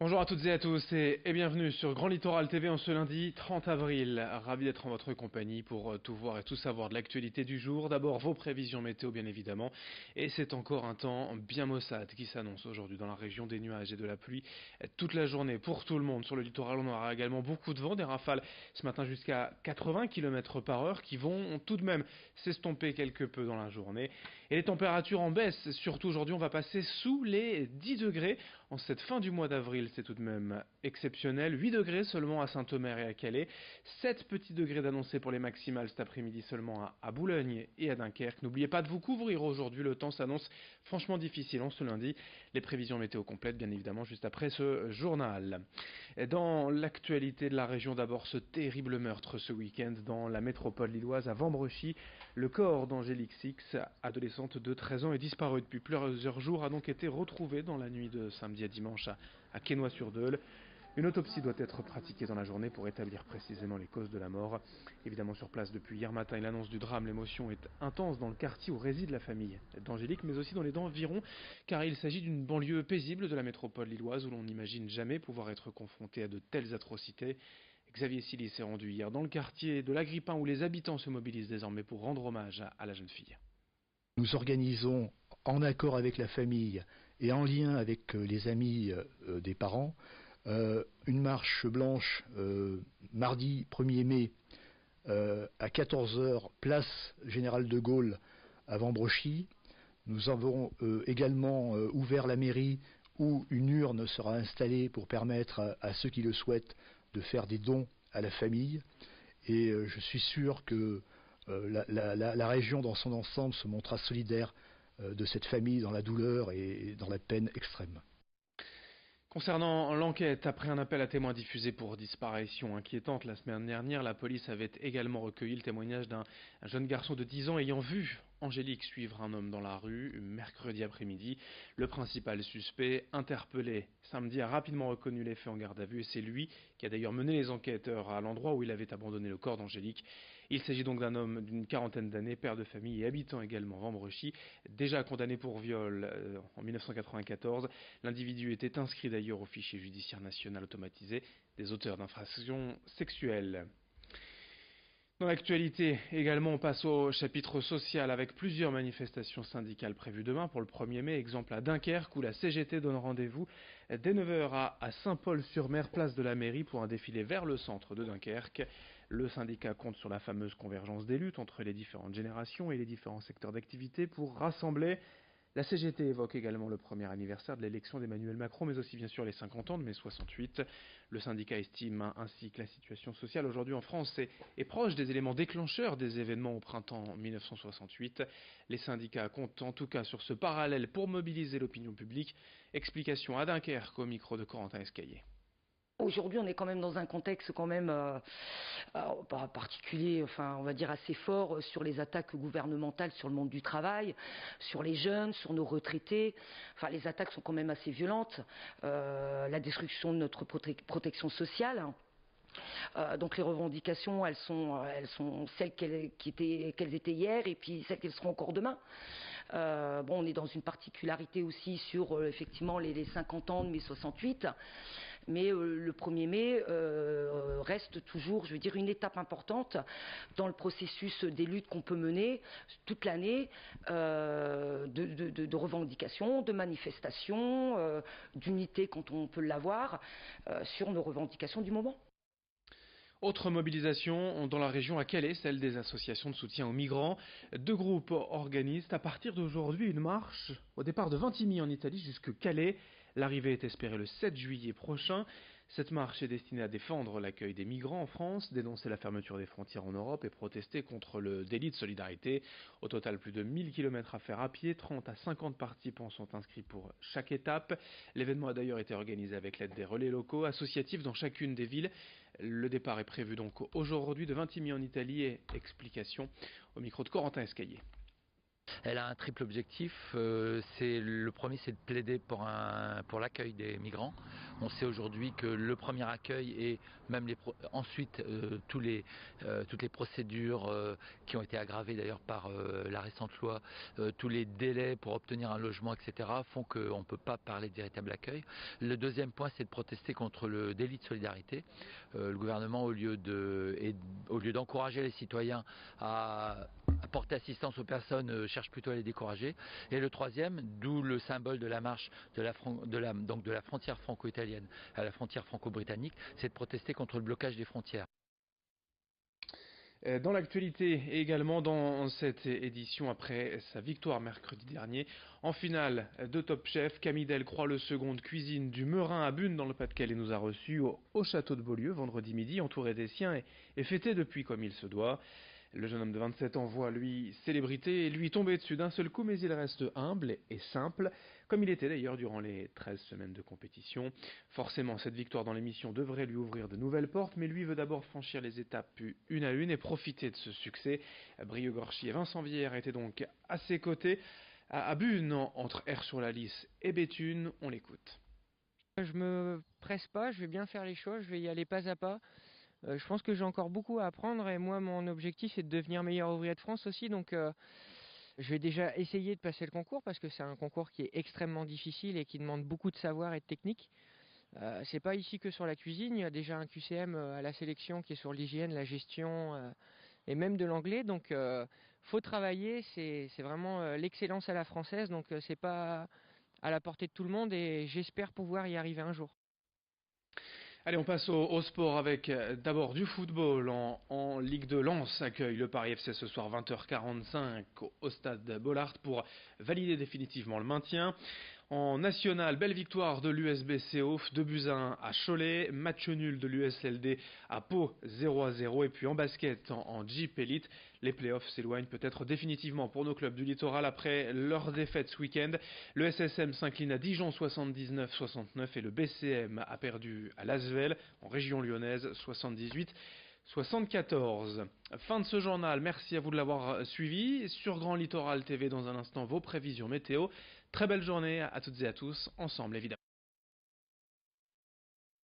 Bonjour à toutes et à tous et bienvenue sur Grand Littoral TV en ce lundi 30 avril. Ravi d'être en votre compagnie pour tout voir et tout savoir de l'actualité du jour. D'abord vos prévisions météo bien évidemment. Et c'est encore un temps bien maussade qui s'annonce aujourd'hui dans la région, des nuages et de la pluie toute la journée pour tout le monde. Sur le littoral on aura également beaucoup de vent, des rafales ce matin jusqu'à 80 km par heure qui vont tout de même s'estomper quelque peu dans la journée. Et les températures en baisse, surtout aujourd'hui on va passer sous les 10 degrés. En cette fin du mois d'avril, c'est tout de même exceptionnel. 8 degrés seulement à Saint-Omer et à Calais. 7 petits degrés d'annoncés pour les maximales cet après-midi seulement à Boulogne et à Dunkerque. N'oubliez pas de vous couvrir aujourd'hui, le temps s'annonce franchement difficile en ce lundi. Les prévisions météo complètes, bien évidemment, juste après ce journal. Dans l'actualité de la région, d'abord ce terrible meurtre ce week-end dans la métropole lilloise à Vambrechy. Le corps d'Angélique Six, adolescente de 13 ans, est disparu depuis plusieurs jours, a donc été retrouvé dans la nuit de samedi à dimanche à Quesnoy-sur-Deûle. Une autopsie doit être pratiquée dans la journée pour établir précisément les causes de la mort. Évidemment sur place depuis hier matin et l'annonce du drame, l'émotion est intense dans le quartier où réside la famille d'Angélique, mais aussi dans les environs, car il s'agit d'une banlieue paisible de la métropole lilloise où l'on n'imagine jamais pouvoir être confronté à de telles atrocités. Xavier Silly s'est rendu hier dans le quartier de l'Agrippin où les habitants se mobilisent désormais pour rendre hommage à la jeune fille. Nous organisons, en accord avec la famille et en lien avec les amis des parents, une marche blanche mardi 1er mai à 14 heures, place Général de Gaulle à Vambrechy. Nous avons également ouvert la mairie où une urne sera installée pour permettre à ceux qui le souhaitent de faire des dons à la famille. Et je suis sûr que la région dans son ensemble se montrera solidaire de cette famille dans la douleur et dans la peine extrême. Concernant l'enquête, après un appel à témoins diffusé pour disparition inquiétante la semaine dernière, la police avait également recueilli le témoignage d'un jeune garçon de 10 ans ayant vu Angélique suivre un homme dans la rue mercredi après-midi. Le principal suspect, interpellé samedi, a rapidement reconnu les faits en garde à vue et c'est lui qui a d'ailleurs mené les enquêteurs à l'endroit où il avait abandonné le corps d'Angélique. Il s'agit donc d'un homme d'une quarantaine d'années, père de famille et habitant également Vambrechy, déjà condamné pour viol en 1994. L'individu était inscrit d'ailleurs au fichier judiciaire national automatisé des auteurs d'infractions sexuelles. Dans l'actualité également, on passe au chapitre social avec plusieurs manifestations syndicales prévues demain pour le 1er mai. Exemple à Dunkerque où la CGT donne rendez-vous dès 9 heures à Saint-Paul-sur-Mer, place de la mairie pour un défilé vers le centre de Dunkerque. Le syndicat compte sur la fameuse convergence des luttes entre les différentes générations et les différents secteurs d'activité pour rassembler. La CGT évoque également le premier anniversaire de l'élection d'Emmanuel Macron, mais aussi bien sûr les 50 ans de mai 68. Le syndicat estime ainsi que la situation sociale aujourd'hui en France est proche des éléments déclencheurs des événements au printemps 1968. Les syndicats comptent en tout cas sur ce parallèle pour mobiliser l'opinion publique. Explication à Dunkerque au micro de Corentin Escaillé. Aujourd'hui, on est quand même dans un contexte quand même pas particulier, enfin on va dire assez fort sur les attaques gouvernementales sur le monde du travail, sur les jeunes, sur nos retraités. Enfin, les attaques sont quand même assez violentes. La destruction de notre protection sociale. Donc les revendications, elles sont celles qu'elles étaient hier et puis celles qu'elles seront encore demain. On est dans une particularité aussi sur effectivement les 50 ans de mai 68. Mais le 1er mai reste toujours, je veux dire, une étape importante dans le processus des luttes qu'on peut mener toute l'année, de revendications, de manifestations, d'unité quand on peut l'avoir, sur nos revendications du moment. Autre mobilisation dans la région à Calais, celle des associations de soutien aux migrants. Deux groupes organisent à partir d'aujourd'hui une marche au départ de Vintimille en Italie jusque Calais. L'arrivée est espérée le 7 juillet prochain. Cette marche est destinée à défendre l'accueil des migrants en France, dénoncer la fermeture des frontières en Europe et protester contre le délit de solidarité. Au total, plus de 1000 km à faire à pied, 30 à 50 participants sont inscrits pour chaque étape. L'événement a d'ailleurs été organisé avec l'aide des relais locaux, associatifs dans chacune des villes. Le départ est prévu donc aujourd'hui de Vintimille en Italie et explication au micro de Corentin Escaillé. Elle a un triple objectif. Le premier, c'est de plaider pour l'accueil des migrants. On sait aujourd'hui que le premier accueil et même ensuite toutes les procédures qui ont été aggravées d'ailleurs par la récente loi, tous les délais pour obtenir un logement, etc., font qu'on ne peut pas parler de véritable accueil. Le deuxième point, c'est de protester contre le délit de solidarité. Le gouvernement, au lieu d'encourager les citoyens à porter assistance aux personnes, cherche plutôt à les décourager. Et le troisième, d'où le symbole de la marche de la frontière franco-italienne à la frontière franco-britannique, c'est de protester contre le blocage des frontières. Dans l'actualité et également dans cette édition, après sa victoire mercredi dernier, en finale de Top Chef, Camille Delcroix, le second de cuisine du Merin à Bune dans le Pas-de-Calais, nous a reçus au château de Beaulieu vendredi midi, entouré des siens et fêté depuis comme il se doit. Le jeune homme de 27 ans voit, lui, célébrité et lui tomber dessus d'un seul coup, mais il reste humble et simple, comme il était d'ailleurs durant les 13 semaines de compétition. Forcément, cette victoire dans l'émission devrait lui ouvrir de nouvelles portes, mais lui veut d'abord franchir les étapes une à une et profiter de ce succès. Brieux Gorchy et Vincent Villers étaient donc à ses côtés, à Bune, entre Aire-sur-la-Lys et Béthune. On l'écoute. Je me presse pas, je vais bien faire les choses, je vais y aller pas à pas. Je pense que j'ai encore beaucoup à apprendre et moi mon objectif c'est de devenir meilleur ouvrier de France aussi, donc je vais déjà essayer de passer le concours parce que c'est un concours qui est extrêmement difficile et qui demande beaucoup de savoir et de technique. C'est pas ici que sur la cuisine, il y a déjà un QCM à la sélection qui est sur l'hygiène, la gestion et même de l'anglais, donc faut travailler, c'est vraiment l'excellence à la française, donc c'est pas à la portée de tout le monde et j'espère pouvoir y arriver un jour. Allez, on passe au sport avec d'abord du football en Ligue de Lens accueille le Paris FC ce soir 20h45 au stade Bollaert pour valider définitivement le maintien. En national, belle victoire de l'USBC Ouf, 2-1 à Cholet, match nul de l'USLD à Pau 0-0 et puis en basket en Jeep Elite, les playoffs s'éloignent peut-être définitivement pour nos clubs du littoral après leur défaite ce week-end. Le SSM s'incline à Dijon 79-69 et le BCM a perdu à Lasvel en région lyonnaise 78-74. Fin de ce journal, merci à vous de l'avoir suivi. Sur Grand Littoral TV dans un instant vos prévisions météo. Très belle journée à toutes et à tous, ensemble évidemment.